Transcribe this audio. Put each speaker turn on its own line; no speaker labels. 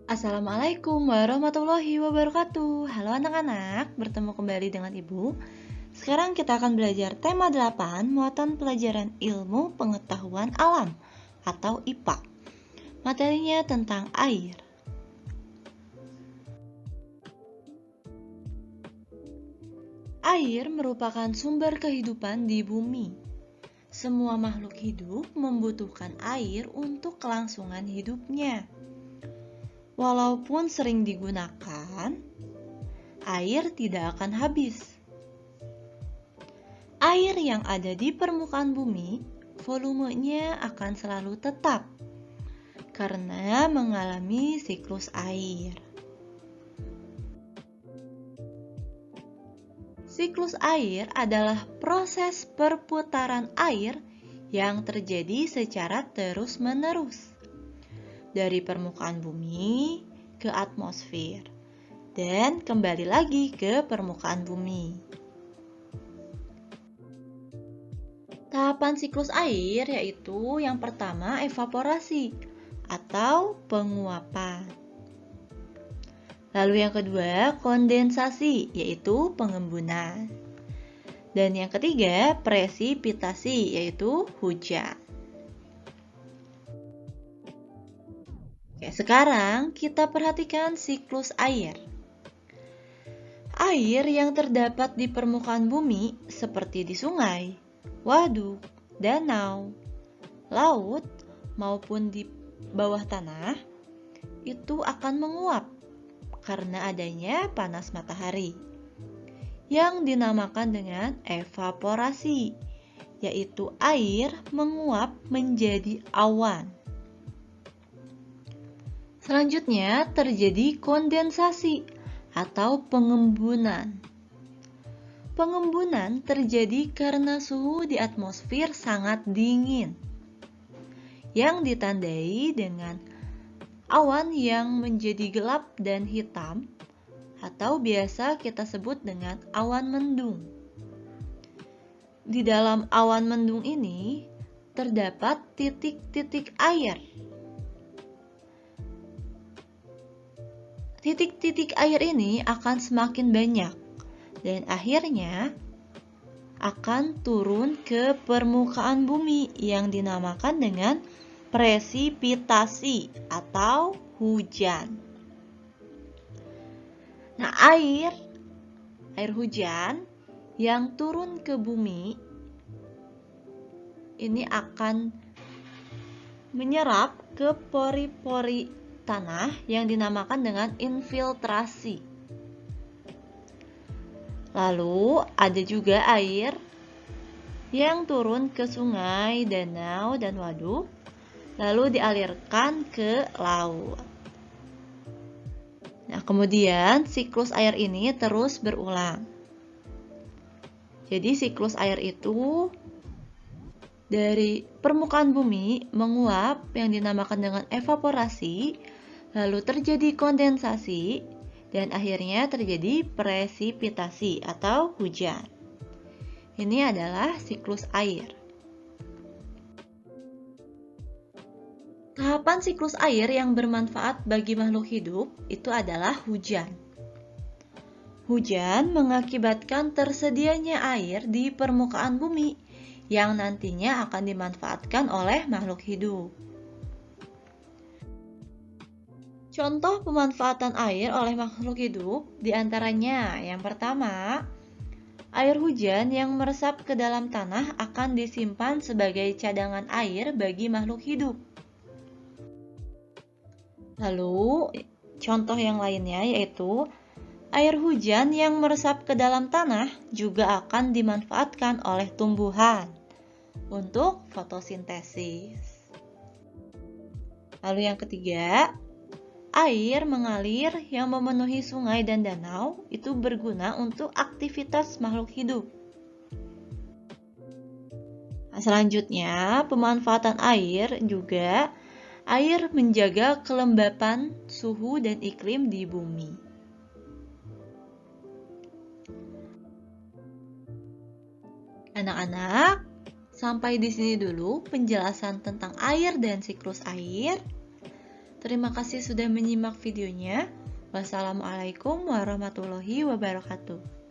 Assalamualaikum warahmatullahi wabarakatuh. Halo anak-anak, bertemu kembali dengan Ibu. Sekarang kita akan belajar tema 8, muatan pelajaran ilmu pengetahuan alam atau IPA. Materinya tentang air. Air merupakan sumber kehidupan di bumi. Semua makhluk hidup membutuhkan air untuk kelangsungan hidupnya. Walaupun sering digunakan, air tidak akan habis. Air yang ada di permukaan bumi, volumenya akan selalu tetap karena mengalami siklus air. Siklus air adalah proses perputaran air yang terjadi secara terus-menerus dari permukaan bumi ke atmosfer dan kembali lagi ke permukaan bumi. Tahapan siklus air yaitu yang pertama evaporasi atau penguapan. Lalu yang kedua kondensasi yaitu pengembunan. Dan yang ketiga presipitasi yaitu hujan. Oke, sekarang kita perhatikan siklus air. Air yang terdapat di permukaan bumi seperti di sungai, waduk, danau, laut, maupun di bawah tanah, itu akan menguap karena adanya panas matahari yang dinamakan dengan evaporasi, yaitu air menguap menjadi awan. Selanjutnya terjadi kondensasi atau pengembunan. Pengembunan terjadi karena suhu di atmosfer sangat dingin, yang ditandai dengan awan yang menjadi gelap dan hitam, atau biasa kita sebut dengan awan mendung. Di dalam awan mendung ini terdapat titik-titik air. Titik-titik air ini akan semakin banyak dan akhirnya akan turun ke permukaan bumi yang dinamakan dengan presipitasi atau hujan. Nah, air hujan yang turun ke bumi ini akan menyerap ke pori-pori tanah yang dinamakan dengan infiltrasi. Lalu ada juga air yang turun ke sungai, danau, dan waduk, lalu dialirkan ke laut. Nah, kemudian siklus air ini terus berulang. Jadi siklus air itu dari permukaan bumi menguap yang dinamakan dengan evaporasi, lalu terjadi kondensasi, dan akhirnya terjadi presipitasi atau hujan. Ini adalah siklus air. Tahapan siklus air yang bermanfaat bagi makhluk hidup itu adalah hujan. Hujan mengakibatkan tersedianya air di permukaan bumi yang nantinya akan dimanfaatkan oleh makhluk hidup. Contoh pemanfaatan air oleh makhluk hidup diantaranya yang pertama, air hujan yang meresap ke dalam tanah akan disimpan sebagai cadangan air bagi makhluk hidup. Lalu, contoh yang lainnya yaitu air hujan yang meresap ke dalam tanah juga akan dimanfaatkan oleh tumbuhan untuk fotosintesis. Lalu yang ketiga, air mengalir yang memenuhi sungai dan danau itu berguna untuk aktivitas makhluk hidup. Nah, selanjutnya, pemanfaatan air juga air menjaga kelembapan suhu dan iklim di bumi. Anak-anak, sampai di sini dulu penjelasan tentang air dan siklus air. Terima kasih sudah menyimak videonya. Wassalamualaikum warahmatullahi wabarakatuh.